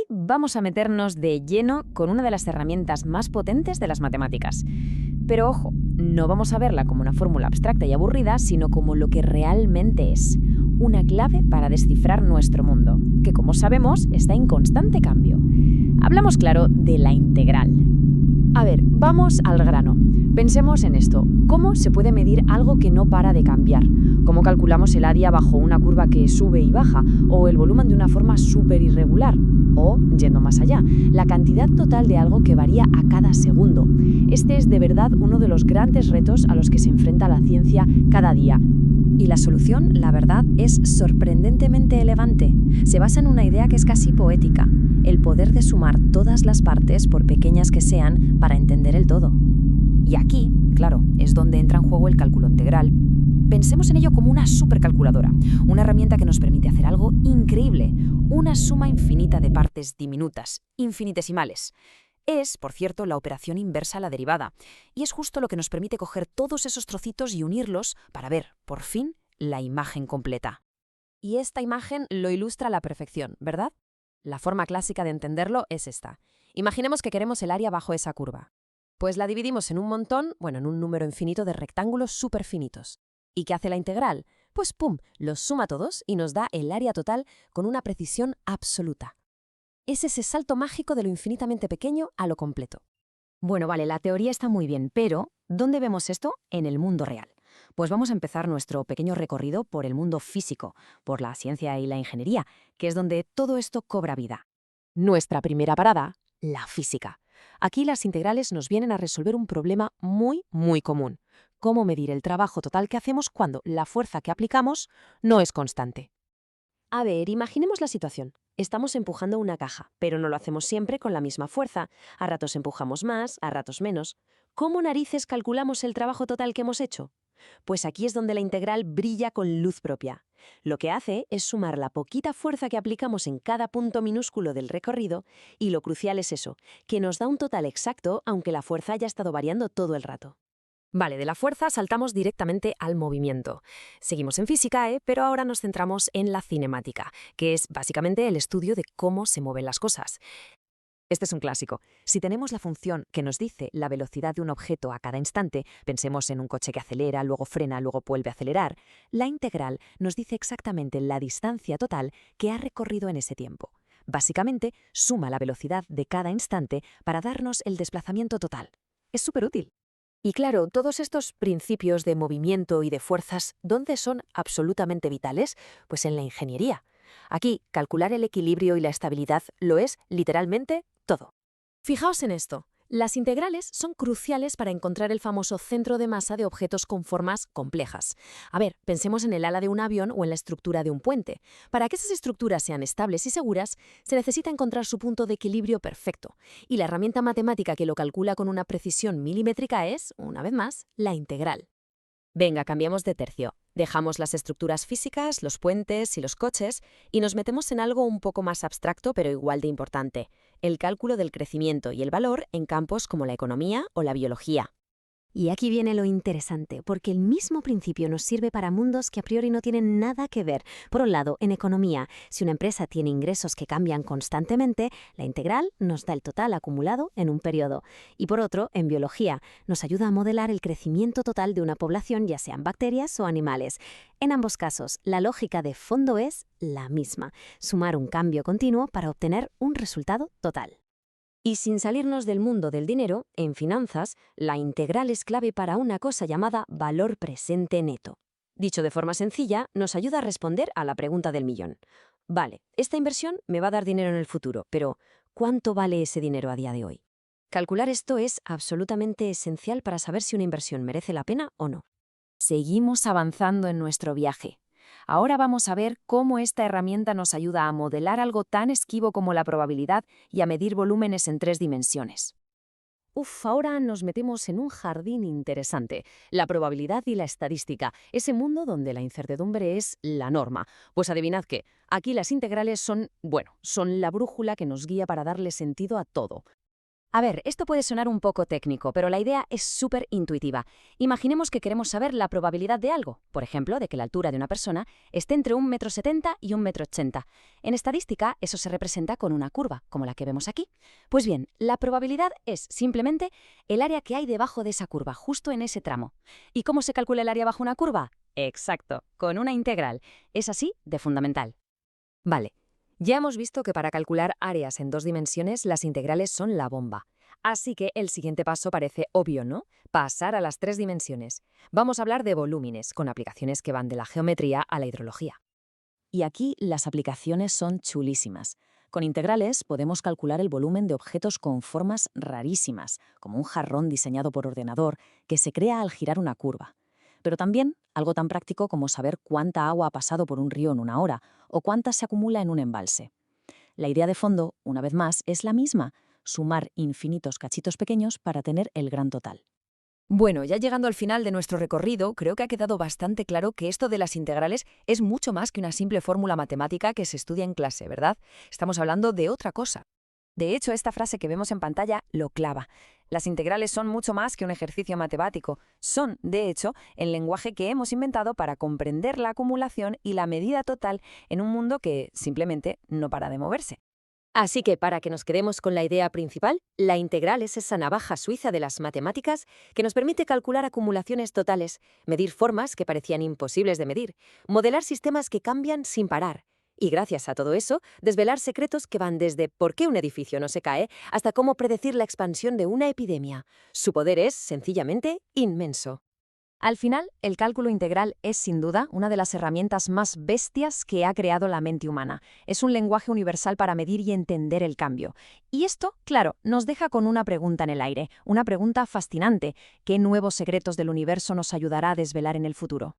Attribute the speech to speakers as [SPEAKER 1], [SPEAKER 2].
[SPEAKER 1] vamos a meternos de lleno con una de las herramientas más potentes de las matemáticas. Pero ojo, no vamos a verla como una fórmula abstracta y aburrida, sino como lo que realmente es, una clave para descifrar nuestro mundo, que como sabemos está en constante cambio. Hablamos, claro, de la integral. A ver, vamos al grano. Pensemos en esto. ¿Cómo se puede medir algo que no para de cambiar? ¿Cómo calculamos el área bajo una curva que sube y baja? ¿O el volumen de una forma súper irregular? O, yendo más allá, la cantidad total de algo que varía a cada segundo. Este es de verdad uno de los grandes retos a los que se enfrenta la ciencia cada día. Y la solución, la verdad, es sorprendentemente elegante. Se basa en una idea que es casi poética: el poder de sumar todas las partes, por pequeñas que sean, para entender el todo. Y aquí, claro, es donde entra en juego el cálculo integral. Pensemos en ello como una supercalculadora, una herramienta que nos permite hacer algo increíble, una suma infinita de partes diminutas, infinitesimales. Es, por cierto, la operación inversa a la derivada, y es justo lo que nos permite coger todos esos trocitos y unirlos para ver, por fin, la imagen completa. Y esta imagen lo ilustra a la perfección, ¿verdad? La forma clásica de entenderlo es esta. Imaginemos que queremos el área bajo esa curva. Pues la dividimos en un montón, en un número infinito de rectángulos superfinitos. ¿Y qué hace la integral? Pues ¡pum!, los suma todos y nos da el área total con una precisión absoluta. Es ese salto mágico de lo infinitamente pequeño a lo completo. Bueno, vale, la teoría está muy bien, pero ¿dónde vemos esto en el mundo real? Pues vamos a empezar nuestro pequeño recorrido por el mundo físico, por la ciencia y la ingeniería, que es donde todo esto cobra vida. Nuestra primera parada, la física. Aquí las integrales nos vienen a resolver un problema muy, muy común: cómo medir el trabajo total que hacemos cuando la fuerza que aplicamos no es constante. A ver, imaginemos la situación. Estamos empujando una caja, pero no lo hacemos siempre con la misma fuerza. A ratos empujamos más, a ratos menos. ¿Cómo narices calculamos el trabajo total que hemos hecho? Pues aquí es donde la integral brilla con luz propia. Lo que hace es sumar la poquita fuerza que aplicamos en cada punto minúsculo del recorrido, y lo crucial es eso, que nos da un total exacto aunque la fuerza haya estado variando todo el rato. Vale, de la fuerza saltamos directamente al movimiento. Seguimos en física, pero ahora nos centramos en la cinemática, que es básicamente el estudio de cómo se mueven las cosas. Este es un clásico. Si tenemos la función que nos dice la velocidad de un objeto a cada instante, pensemos en un coche que acelera, luego frena, luego vuelve a acelerar, la integral nos dice exactamente la distancia total que ha recorrido en ese tiempo. Básicamente, suma la velocidad de cada instante para darnos el desplazamiento total. Es súper útil. Y claro, todos estos principios de movimiento y de fuerzas, ¿dónde son absolutamente vitales? Pues en la ingeniería. Aquí, calcular el equilibrio y la estabilidad lo es literalmente todo. Fijaos en esto. Las integrales son cruciales para encontrar el famoso centro de masa de objetos con formas complejas. A ver, pensemos en el ala de un avión o en la estructura de un puente. Para que esas estructuras sean estables y seguras, se necesita encontrar su punto de equilibrio perfecto. Y la herramienta matemática que lo calcula con una precisión milimétrica es, una vez más, la integral. Venga, cambiamos de tercio. Dejamos las estructuras físicas, los puentes y los coches y nos metemos en algo un poco más abstracto pero igual de importante: el cálculo del crecimiento y el valor en campos como la economía o la biología. Y aquí viene lo interesante, porque el mismo principio nos sirve para mundos que a priori no tienen nada que ver. Por un lado, en economía, si una empresa tiene ingresos que cambian constantemente, la integral nos da el total acumulado en un periodo. Y por otro, en biología, nos ayuda a modelar el crecimiento total de una población, ya sean bacterias o animales. En ambos casos, la lógica de fondo es la misma: sumar un cambio continuo para obtener un resultado total. Y sin salirnos del mundo del dinero, en finanzas, la integral es clave para una cosa llamada valor presente neto. Dicho de forma sencilla, nos ayuda a responder a la pregunta del millón. Vale, esta inversión me va a dar dinero en el futuro, pero ¿cuánto vale ese dinero a día de hoy? Calcular esto es absolutamente esencial para saber si una inversión merece la pena o no. Seguimos avanzando en nuestro viaje. Ahora vamos a ver cómo esta herramienta nos ayuda a modelar algo tan esquivo como la probabilidad y a medir volúmenes en 3 dimensiones. Ahora nos metemos en un jardín interesante: la probabilidad y la estadística, ese mundo donde la incertidumbre es la norma. Pues adivinad qué, aquí las integrales son la brújula que nos guía para darle sentido a todo. A ver, esto puede sonar un poco técnico, pero la idea es súper intuitiva. Imaginemos que queremos saber la probabilidad de algo, por ejemplo, de que la altura de una persona esté entre 1,70 m y 1,80 m. En estadística, eso se representa con una curva, como la que vemos aquí. Pues bien, la probabilidad es simplemente el área que hay debajo de esa curva, justo en ese tramo. ¿Y cómo se calcula el área bajo una curva? Exacto, con una integral. Es así de fundamental.
[SPEAKER 2] Vale, ya hemos visto que para calcular áreas en 2 dimensiones las integrales son la bomba. Así que el siguiente paso parece obvio, ¿no? Pasar a las 3 dimensiones. Vamos a hablar de volúmenes, con aplicaciones que van de la geometría a la hidrología.
[SPEAKER 1] Y aquí las aplicaciones son chulísimas. Con integrales podemos calcular el volumen de objetos con formas rarísimas, como un jarrón diseñado por ordenador que se crea al girar una curva. Pero también algo tan práctico como saber cuánta agua ha pasado por un río en una hora o cuánta se acumula en un embalse. La idea de fondo, una vez más, es la misma: sumar infinitos cachitos pequeños para tener el gran total.
[SPEAKER 2] Bueno, ya llegando al final de nuestro recorrido, creo que ha quedado bastante claro que esto de las integrales es mucho más que una simple fórmula matemática que se estudia en clase, ¿verdad? Estamos hablando de otra cosa. De hecho, esta frase que vemos en pantalla lo clava. Las integrales son mucho más que un ejercicio matemático. Son, de hecho, el lenguaje que hemos inventado para comprender la acumulación y la medida total en un mundo que simplemente no para de moverse. Así que, para que nos quedemos con la idea principal, la integral es esa navaja suiza de las matemáticas que nos permite calcular acumulaciones totales, medir formas que parecían imposibles de medir, modelar sistemas que cambian sin parar. Y gracias a todo eso, desvelar secretos que van desde por qué un edificio no se cae hasta cómo predecir la expansión de una epidemia. Su poder es, sencillamente, inmenso.
[SPEAKER 1] Al final, el cálculo integral es sin duda una de las herramientas más bestias que ha creado la mente humana. Es un lenguaje universal para medir y entender el cambio. Y esto, claro, nos deja con una pregunta en el aire, una pregunta fascinante: ¿qué nuevos secretos del universo nos ayudará a desvelar en el futuro?